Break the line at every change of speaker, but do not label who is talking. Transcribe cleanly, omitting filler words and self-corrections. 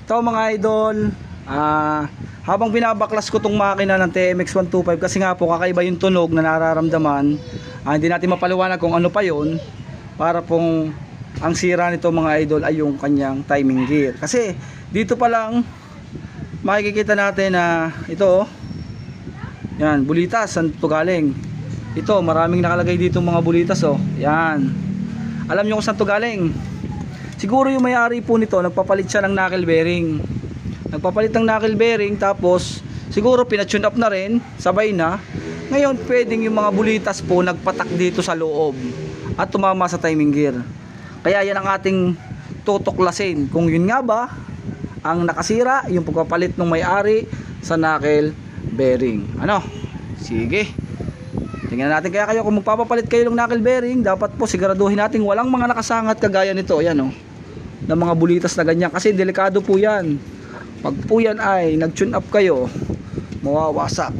Ito mga idol, habang binabaklas ko tong makina ng TMX125, kasi nga po kakaiba yung tunog na nararamdaman, hindi natin mapaliwanag kung ano pa yon, para pong ang sira nito mga idol ay yung kanyang timing gear. Kasi dito pa lang makikita natin na ito, yan, bulitas, saan ito galing? Ito, maraming nakalagay dito mga bulitas, oh. Yan. Alam nyo kung saan ito galing? Siguro yung may-ari po nito, nagpapalit siya ng knuckle bearing. Nagpapalit ng knuckle bearing, tapos siguro pinatune up na rin, sabay na. Ngayon, pwedeng yung mga bulitas po nagpatak dito sa loob at tumama sa timing gear. Kaya yan ang ating tutuklasin. Kung yun nga ba ang nakasira, yung pagpapalit ng may-ari sa knuckle bearing. Ano? Sige. Tingnan natin. Kaya kayo, kung magpapapalit kayo ng knuckle bearing, dapat po siguraduhin natin walang mga nakasangat kagaya nito. Ayan, oh, ng mga bulitas na ganyan, kasi delikado po yan. Pag po yan ay nag-tune up kayo, mawawasak.